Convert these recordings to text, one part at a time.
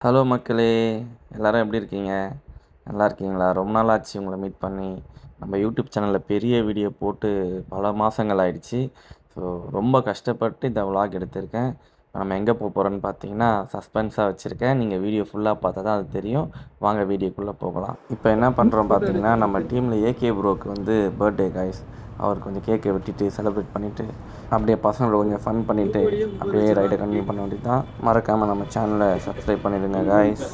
Hello மக்களே! எல்லாரும் எப்படி இருக்கீங்க? நல்லா இருக்கீங்களா? ரொம்ப நாள் ஆச்சு உங்கள மீட் பண்ணி. நம்ம யூடியூப் சேனல்ல பெரிய வீடியோ போட்டு பல மாசங்கள் ஆயிடுச்சு. ஸோ ரொம்ப கஷ்டப்பட்டு இந்த விளாக் எடுத்திருக்கேன். இப்ப நம்ம எங்கே போறோம்ன்னு பார்த்தீங்கன்னா, சஸ்பென்ஸா வச்சிருக்கேன். நீங்க வீடியோ ஃபுல்லா பார்த்தா தான் அது தெரியும். வாங்க வீடியோக்குள்ள போகலாம். இப்போ என்ன பண்ணுறோம் பார்த்தீங்கன்னா, நம்ம டீம்ல ஏகே ப்ரோக்கு வந்து பர்த்டே காய்ஸ். அவருக்கு கொஞ்சம் கேக்கை வெட்டிட்டு செலிப்ரேட் பண்ணிட்டு, அப்படியே பசங்களோட கொஞ்சம் ஃபன் பண்ணிட்டு, அப்படியே ரைடை கன்டினியூ பண்ண வேண்டியது தான். மறக்காம நம்ம சேனலை சப்ஸ்கிரைப் பண்ணிடுங்க guys.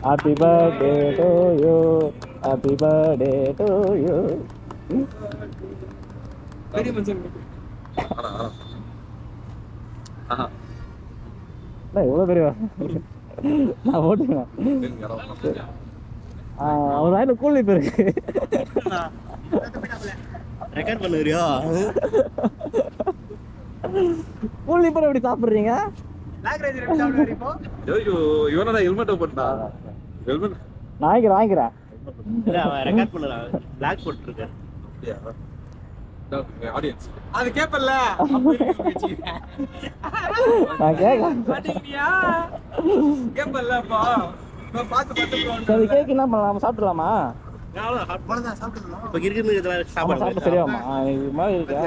Happy birthday to you. Happy birthday to you. எவ்வளோ பெரிய நான் ஓட்டுங்க அவர் வாயில கூலி இருக்கு ரெக்கார்ட் பண்ணுறியா? கூலி இப்போ எப்படி சாப்பிட்றீங்க? வாங்கிக்கிறேன் ரெக்கார்ட் பண்ணுறான். பிளாக் போட்டுருக்கேன். அது கேப்பல்ல நான் கேட்க கேப்பல்லப்பா சரி கேக் என்ன பண்ணலாம்? சாப்பிடலாமா? இப்போ இருக்கிறது சாப்பிட சரியாமா இது மாதிரி இருக்கா?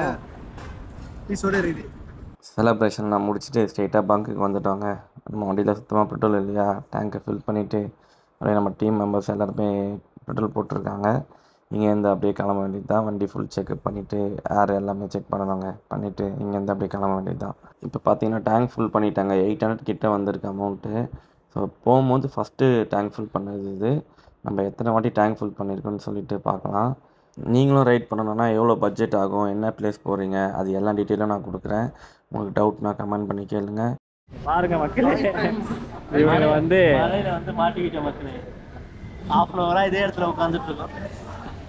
செலப்ரேஷன்லாம் முடிச்சுட்டு ஸ்ட்ரெயிட்டாக பங்குக்கு வந்துட்டோங்க. நம்ம வண்டியில் சுத்தமாக பெட்ரோல் இல்லையா, டேங்கை ஃபில் பண்ணிவிட்டு அப்படியே நம்ம டீம் மெம்பர்ஸ் எல்லாருமே பெட்ரோல் போட்டிருக்காங்க. இங்கேருந்து அப்படியே கிளம்ப வேண்டியது தான். வண்டி ஃபுல் செக்அப் பண்ணிவிட்டு ஏர் எல்லாமே செக் பண்ணணுங்க. பண்ணிவிட்டு இங்கேருந்து அப்படியே கிளம்ப வேண்டியது தான். இப்போ பார்த்தீங்கன்னா டேங்க் ஃபுல் பண்ணிட்டாங்க. 800 கிட்ட வந்திருக்கு அமௌண்ட்டு. ஸோ போகும்போது ஃபஸ்ட்டு டேங்க் ஃபுல் பண்ணது இது. நம்ம எத்தனை வாட்டி டேங்க் ஃபுல் பண்ணியிருக்கோன்னு சொல்லிட்டு பார்க்கலாம். நீங்களும் ரைட் பண்ணணுன்னா எவ்வளோ பட்ஜெட் ஆகும், என்ன பிளேஸ் போகிறீங்க, அது எல்லா டீட்டெயிலும் நான் கொடுக்குறேன். உங்களுக்கு டவுட்னா கமெண்ட் பண்ணி கேளுங்க. பாருங்க மக்களே, இவங்க வந்து மலையில வந்து மாட்டிக்கிட்ட மக்களே. ½ இதே இடத்துல உட்காந்துட்டு இருக்கோம்.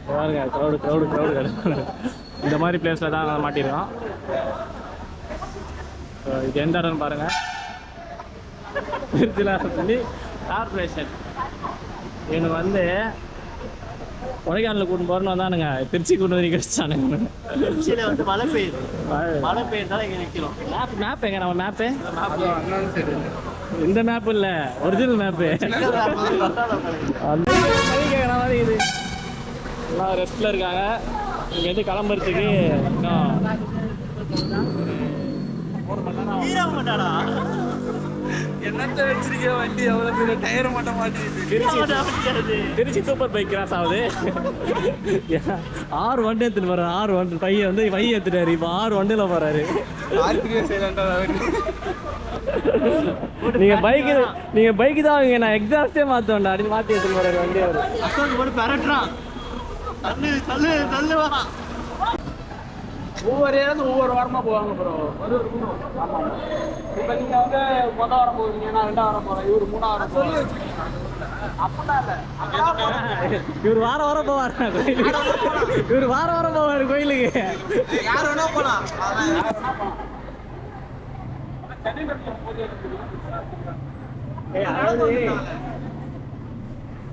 பாருங்க க்ரௌடு இந்த மாதிரி பிளேஸில் தான் நான் மாட்டிருக்கோம். இது எந்த இடம்னு பாருங்க. திருச்சியில் கார்பரேஷன் இவங்க வந்து கொடைக்கானலில் கூட்டு போகிறோன்னு வந்தானுங்க. திருச்சி கூட்டு வந்து கழிச்சானுங்க. திருச்சியில வந்து மழை பெய்யுது. மழை பெய்யுறதால இங்கே நிற்கிறோம். மேப் எங்க? நம்ம மேப்பு இந்த மேப்பு இல்லை, ஒரிஜினல் மேப்பு. கேட்குற மாதிரி இது எல்லாம் ரெஸ்ட்டில் இருக்காங்க. இங்கேருந்து கிளம்புறதுக்கு இன்னும் 1 மணி நேரம். என்னத்த வச்சிருக்க வண்டி அவ்வளவு பெரிய டயர் மட்டும் மாட்டிருச்சு. திருச்சி சூப்பர் பைக் கிராஸ் ஆகுது. 6 வண்டி எடுத்துட்டு போறாரு. 6 வண்டி பையன் வந்து பையன் எடுத்துட்டாரு. இப்போ 6 வண்டியில் போறாரு. நீங்க பைக்கு தான் வாங்க, நான் எக்ஸாஸ்டே மாத்தோண்டா அப்படி மாத்தி எடுத்துட்டு போறாரு வண்டி. அவரு அசோக் போட்டு பெரட்டுறான். தள்ளு வரான். ஒவ்வொரு இடத்துல ஒவ்வொரு வாரமா போவாங்க ப்ரோ. ஆமா, இப்ப நீங்க வந்து மொதல் வாரம் போவீங்க, நான் 2ஆம் வாரம் போறேன், இவரு 3ஆம் வாரம் சொல்லி வச்சுக்கீங்க. அப்படிலாம் இல்ல, இவர் வாரம் போவாரு கோயிலுக்கு. இவர் வாரம் போவாரு கோயிலுக்கு. யார் வேணா போலாம்.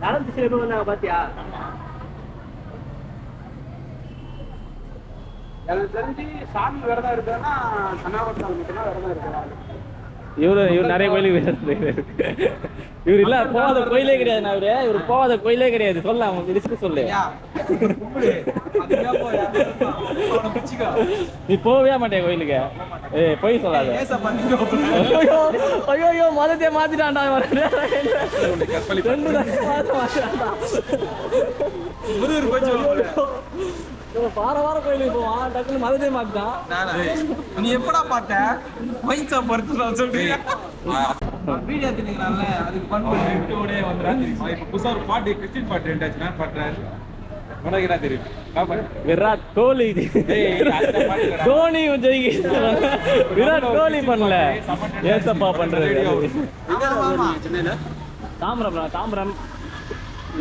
நடந்து பாத்தியா? எனக்கு தெரிஞ்சு சாமி விரதம் இருக்குன்னா சனாவரத்தால் மட்டும்தான் விரதம் இருக்கிறாரு. இவர் நிறைய கோயிலுக்கு இவர் இல்ல போகாத கோயிலே கிடையாது. நான் இவர் போகாத கோயிலே கிடையாது. சொல்ல அவங்க லிஸ்ட் சொல்லு. நீ போகவே மாட்டேன் கோயிலுக்கு. போய் சொல்லாத. ஐயோ மதத்தை மாத்திட்டான்டா. வாரம் கோயிலுக்கு போவான், டக்குனு மதத்தை மாத்திட்டான். நீ எப்படா பாட்ட மைன்ஸா படுத்து சொல்றீங்க. வீடியோ தெரியுங்களால அதுக்கு பண்ணி விட்டோடே வந்துடுறாங்க. இப்போ புதுசாக ஒரு பாட்டு கிறிஸ்டின் பாட்டு ரெண்டாச்சுன்னா பாட்டுறாரு. உனக்கு என்ன தெரியும்? விராட் கோலி தோனி விராட் கோலி பண்ணல, ஏசப்பா பண்றது. தாம்பரம்.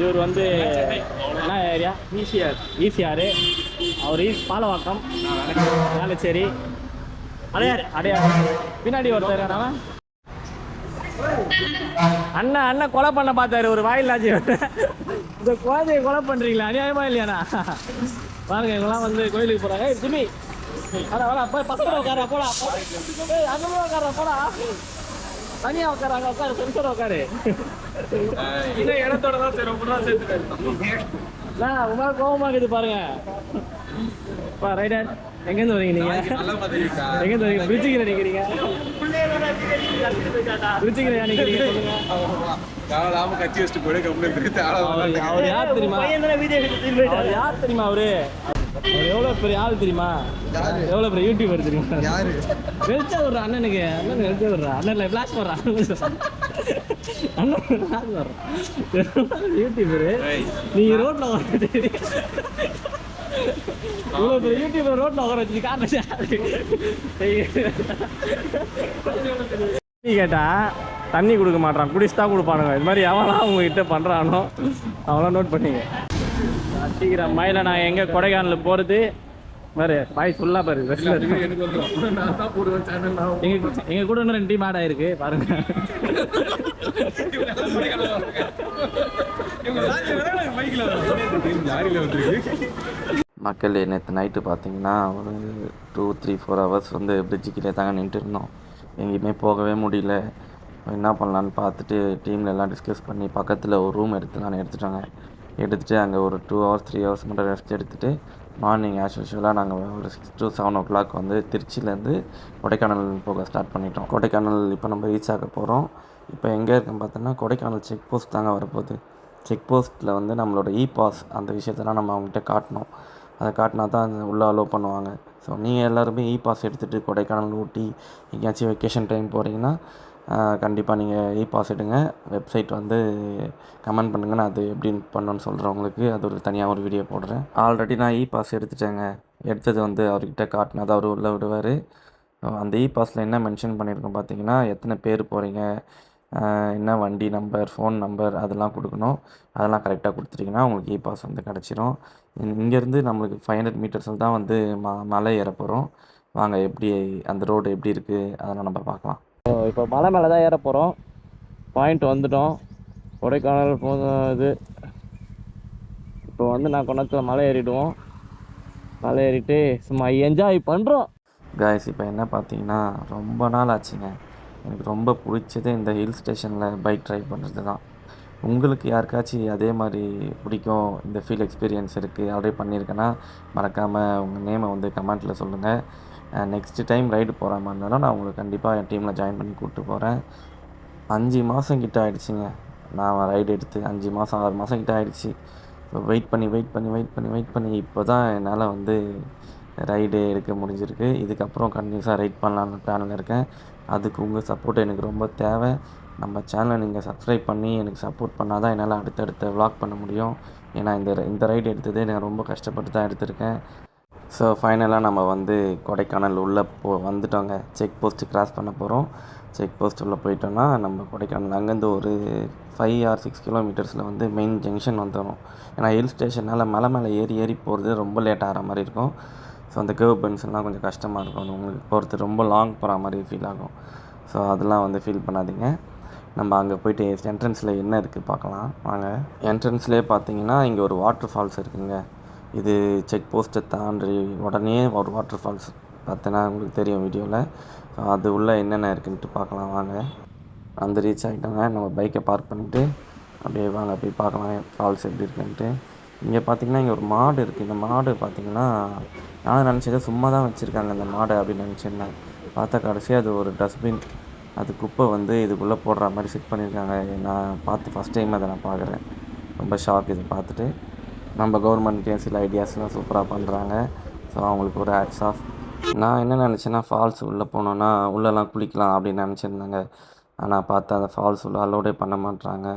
இவர் வந்து என்ன ஏரியா? ஈசிஆர். அவர் பாலவாக்கம், வேளச்சேரி, அடையார். பின்னாடி ஒருத்தர் அவன் அண்ணன் கொலை பண்ண பார்த்தாரு. ஒரு வாயிலாச்சு இந்த குழந்தைய கொலை பண்றீங்களா? அநியாயமா இல்லையாண்ணா? பாருங்க இவங்கெல்லாம் வந்து கோயிலுக்கு போறாங்க. ஜிம்மி பசங்க உட்கார போடா, போடா. தனியா உட்காரு உட்காரு சென்சர் உட்காரு இன்னும் இடத்தோட தான் சரி ரொம்ப தான் சேர்த்துட்டேன் ரொம்ப கோபமா இருக்குது பாருங்க ரைடர் எங்கேருந்து வரீங்க நீங்க எங்கேருந்து வரீங்க பிரிட்ஜுக்கு நினைக்கிறீங்க பிரிட்ஜுக்கு நினைக்கிறீங்க காலாம கட்சி வச்சுட்டு போய் கம்ப்ளைண்ட் அவர் யார் தெரியுமா அவர் யார் தெரியுமா அவரு அவர் எவ்வளவு பெரிய ஆள் தெரியுமா எவ்வளவு பெரிய யூடியூபர் தெரியுமா வெளிச்சா விடுற அண்ணனுக்கு அண்ணன் வெளிச்சா விடுறா அண்ணன்ல பிளாஷ் போடுறான் அண்ணன் பிளாஷ் போடுறான் யூடியூபரு நீங்க ரோட்ல இவ்வளோ பெரிய யூடியூபர் ரோட்ல உட்கார வச்சு காரணம் கேட்டா தண்ணி கொடுக்க மாட்டான் குடிச்சுட்டா கொடுப்பானுங்க இது மாதிரி எவெல்லாம் உங்ககிட்ட பண்றானோ அவெல்லாம் நோட் பண்ணிங்க சீக்கிரம் மயில நான் எங்க கொடைக்கானல் போறது பாரு பாய் சொல்லா பாரு எங்க கூட இன்னும் 2 டீம் ஆட் ஆயிருக்கு பாருங்க மக்கள் நேற்று நைட்டு பார்த்தீங்கன்னா ஒரு 2-3-4 ஹவர்ஸ் வந்து பிரிட்ஜுக்கிட்டே தாங்க நின்றுட்டு இருந்தோம். எங்கேயுமே போகவே முடியல. என்ன பண்ணலான்னு பார்த்துட்டு டீமில் எல்லாம் டிஸ்கஸ் பண்ணி பக்கத்தில் ஒரு ரூம் எடுத்துட்டாங்க. எடுத்துகிட்டு அங்கே ஒரு 2 ஹவர்ஸ் 3 ஹவர்ஸ் மட்டும் ரெஸ்ட் எடுத்துகிட்டு மார்னிங் ஆஸ் யூஷுவலாக நாங்கள் ஒரு 6 to 7 o'clock வந்து திருச்சியிலேருந்து கொடைக்கானல் போக ஸ்டார்ட் பண்ணிட்டோம். கொடைக்கானல் இப்போ நம்ம ரீச் ஆக போகிறோம். இப்போ எங்கே இருக்குன்னு பார்த்தோன்னா கொடைக்கானல் செக் போஸ்ட் தாங்க வரப்போகுது. செக் போஸ்ட்டில் வந்து நம்மளோட பாஸ் அந்த விஷயத்தெல்லாம் நம்ம அவங்ககிட்ட காட்டணும். அதை காட்டினா தான் உள்ளே அலோவ் பண்ணுவாங்க. ஸோ நீங்கள் எல்லாருமே பாஸ் எடுத்துகிட்டு கொடைக்கானல் ஊட்டி எங்கேயாச்சும் வெக்கேஷன் டைம் போகிறீங்கன்னா கண்டிப்பாக நீங்கள் பாஸ் எடுங்க. வெப்சைட் வந்து கமெண்ட் பண்ணுங்கள், நான் அது எப்படின்னு பண்ணணுன்னு சொல்கிறவங்களுக்கு அது ஒரு தனியாக ஒரு வீடியோ போடுறேன். ஆல்ரெடி நான் பாஸ் எடுத்துட்டேங்க. எடுத்தது வந்து அவர்கிட்ட காட்டினா தான் அவர் உள்ளே விடுவார். அந்த பாஸில் என்ன மென்ஷன் பண்ணியிருக்கோம் பார்த்தீங்கன்னா, எத்தனை பேர் போகிறீங்க, என்ன வண்டி நம்பர், ஃபோன் நம்பர் அதெல்லாம் கொடுக்கணும். அதெல்லாம் கரெக்டாக கொடுத்துட்டிங்கன்னா உங்களுக்கு பாஸ் வந்து கிடச்சிரும். இங்கேருந்து நம்மளுக்கு 500 மீட்டர்ஸில் தான் வந்து மலை ஏற போகிறோம். வாங்க எப்படி அந்த ரோடு எப்படி இருக்குது அதெல்லாம் நம்ம பார்க்கலாம். இப்போ மலை மேலே தான் ஏற போகிறோம். பாயிண்ட் வந்துட்டோம். கொடைக்கானல் இது இப்போ வந்து நான் கொண்டத்தில் மலை ஏறிடுவோம். மலை ஏறிட்டு சும்மா என்ஜாய் பண்ணுறோம். காய்ஸ் இப்போ என்ன பார்த்தீங்கன்னா ரொம்ப நாள் ஆச்சுங்க. எனக்கு ரொம்ப பிடிச்சது இந்த ஹில் ஸ்டேஷனில் பைக் ட்ரைவ் பண்ணுறது தான். உங்களுக்கு யாருக்காச்சும் அதே மாதிரி பிடிக்கும், இந்த ஃபீல் எக்ஸ்பீரியன்ஸ் இருக்குது, ஆல்ரெடி பண்ணியிருக்கேன்னா மறக்காமல் உங்கள் நேமை வந்து கமெண்ட்டில் சொல்லுங்கள். நெக்ஸ்ட்டு டைம் ரைடு போகிற மாதிரி இருந்தாலும் நான் உங்களுக்கு கண்டிப்பாக என் டீமில் ஜாயின் பண்ணி கூப்பிட்டு போகிறேன். 5 மாதம் கிட்ட ஆகிடுச்சிங்க நான் ரைடு எடுத்து. 5 மாதம் 6 மாதம் கிட்ட ஆகிடுச்சி. இப்போ வெயிட் பண்ணி இப்போ தான் என்னால் வந்து ரைடு எடுக்க முடிஞ்சிருக்கு. இதுக்கப்புறம் கண்டினியூஸாக ரைட் பண்ணலான்னு பிளானில் இருக்கேன். அதுக்கு உங்கள் சப்போர்ட் எனக்கு ரொம்ப தேவை. நம்ம சேனலை நீங்கள் சப்ஸ்கிரைப் பண்ணி எனக்கு சப்போர்ட் பண்ணால் தான் என்னால் அடுத்தடுத்த விளாக் பண்ண முடியும். ஏன்னா இந்த ரைடு எடுத்ததே நான் ரொம்ப கஷ்டப்பட்டு தான் எடுத்திருக்கேன். ஸோ ஃபைனலாக நம்ம வந்து கொடைக்கானல் உள்ளே வந்துட்டோங்க. செக் போஸ்ட்டு கிராஸ் பண்ண போகிறோம். செக் போஸ்ட் உள்ளே போயிட்டோன்னா நம்ம கொடைக்கானல் அங்கேருந்து ஒரு 5 or 6 கிலோமீட்டர்ஸில் வந்து மெயின் ஜங்ஷன் வந்துடும். ஏன்னா ஹில் ஸ்டேஷனால் மலை மேலே ஏறி போகிறது ரொம்ப லேட் ஆகிற மாதிரி இருக்கும். ஸோ அந்த கேர்வ் பென்ஸ்லாம் கொஞ்சம் கஷ்டமாக இருக்கும். உங்களுக்கு போகிறது ரொம்ப லாங் போகிற மாதிரி ஃபீல் ஆகும். ஸோ அதெல்லாம் வந்து ஃபீல் பண்ணாதீங்க. நம்ம அங்கே போய்ட்டு என்ட்ரன்ஸில் என்ன இருக்குது பார்க்கலாம் வாங்க. என்ட்ரன்ஸ்லேயே பார்த்தீங்கன்னா இங்கே ஒரு வாட்டர் ஃபால்ஸ் இருக்குதுங்க. இது செக் போஸ்ட்டை தாண்டி உடனே ஒரு வாட்டர் ஃபால்ஸ் பார்த்தீங்கன்னா உங்களுக்கு தெரியும் வீடியோவில். ஸோ அது உள்ளே என்னென்ன இருக்குன்ட்டு பார்க்கலாம் வாங்க. அந்த ரீச் ஆகிட்டோங்க. நம்ம பைக்கை பார்க் பண்ணிவிட்டு அப்படியே வாங்க போய் பார்க்கலாம் ஃபால்ஸ் எப்படி இருக்குன்ட்டு. இங்கே பார்த்தீங்கன்னா இங்கே ஒரு மாடு இருக்குது. இந்த மாடு பார்த்தீங்கன்னா நான் நினச்சதை சும்மா தான் வச்சுருக்காங்க இந்த மாடை அப்படின்னு நினச்சிருந்தேன். பார்த்தா கடைசியாக அது ஒரு டஸ்ட்பின், அது குப்பை வந்து இதுக்குள்ளே போடுற மாதிரி செட் பண்ணியிருக்காங்க. நான் பார்த்து ஃபஸ்ட் டைம் அதை நான் பார்க்குறேன். ரொம்ப ஷாக் இதை பார்த்துட்டு. நம்ம கவர்மெண்ட்கே சில ஐடியாஸ்லாம் சூப்பராக பண்ணுறாங்க. ஸோ அவங்களுக்கு ஒரு ஹேட்ஸ் ஆஃப். நான் என்ன நினச்சேன்னா ஃபால்ஸ் உள்ளே போனோன்னா உள்ளெல்லாம் குளிக்கலாம் அப்படின்னு நினச்சிருந்தாங்க. ஆனால் பார்த்தா அந்த ஃபால்ஸ் உள்ள அலோடே பண்ண மாட்டுறாங்க.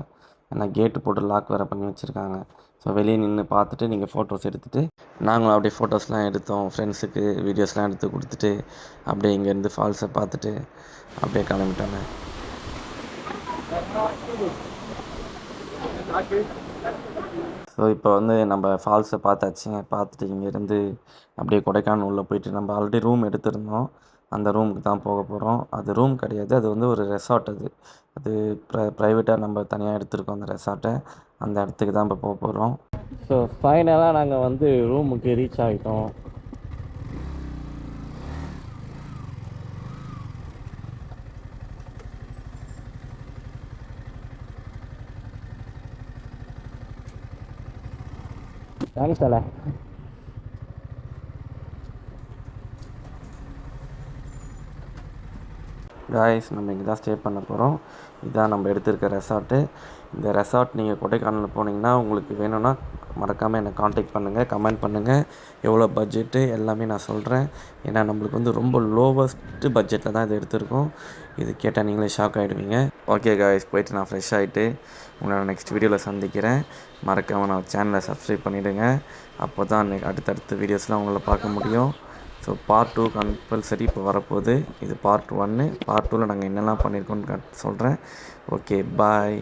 ஏன்னா கேட்டு போட்டு லாக் வேறு பண்ணி வச்சுருக்காங்க. ஸோ வெளியே நின்று பார்த்துட்டு நீங்கள் ஃபோட்டோஸ் எடுத்துகிட்டு நாங்களும் அப்படியே ஃபோட்டோஸ்லாம் எடுத்தோம். ஃப்ரெண்ட்ஸுக்கு வீடியோஸ்லாம் எடுத்து கொடுத்துட்டு அப்படியே இங்கேருந்து ஃபால்ஸை பார்த்துட்டு அப்படியே கிளம்பிட்டாங்க. ஸோ இப்போ வந்து நம்ம ஃபால்ஸை பார்த்தாச்சுங்க. பார்த்துட்டு இங்கேருந்து அப்படியே கொடைக்கானல் உள்ளே போயிட்டு நம்ம ஆல்ரெடி ரூம் எடுத்திருந்தோம். அந்த ரூமுக்கு தான் போக போகிறோம். அது ரூம் கிடையாது, அது வந்து ஒரு ரெசார்ட். அது ப்ரைவேட்டாக நம்ம தனியாக எடுத்துருக்கோம் அந்த ரெசார்ட்டை. அந்த இடத்துக்கு தான் இப்போ போக போகிறோம். ஸோ ஃபைனலாக நாங்கள் வந்து ரூமுக்கு ரீச் ஆகிட்டோம். தேங்க்ஸ் தலை. காய்ஸ் நம்ம இங்கே தான் ஸ்டே பண்ண போகிறோம். இதான் நம்ம எடுத்திருக்க ரெசார்ட்டு. இந்த ரெசார்ட் நீங்கள் கொடைக்கானல் போனீங்கன்னா உங்களுக்கு வேணும்னா மறக்காமல் என்னை காண்டாக்ட் பண்ணுங்கள், கமெண்ட் பண்ணுங்கள். எவ்வளோ பட்ஜெட்டு எல்லாமே நான் சொல்கிறேன். ஏன்னா நம்மளுக்கு வந்து ரொம்ப லோவஸ்ட்டு பட்ஜெட்டில் தான் இது எடுத்திருக்கோம். இது கேட்டால் நீங்களே ஷாக் ஆகிடுவீங்க. ஓகே காய்ஸ், போயிட்டு நான் ஃப்ரெஷ் ஆகிட்டு உங்களை நெக்ஸ்ட் வீடியோவில் சந்திக்கிறேன். மறக்காமல் நான் சேனலை சப்ஸ்கிரைப் பண்ணிவிடுங்க. அப்போ தான் அடுத்தடுத்த வீடியோஸ்லாம் உங்களை பார்க்க முடியும். ஸோ பார்ட் 2 கம்பல்சரி இப்போ வரப்போகுது. இது பார்ட் 1. பார்ட் 2ல் நாங்கள் என்னெல்லாம் பண்ணியிருக்கோன்னு சொல்கிறேன். ஓகே, பாய்.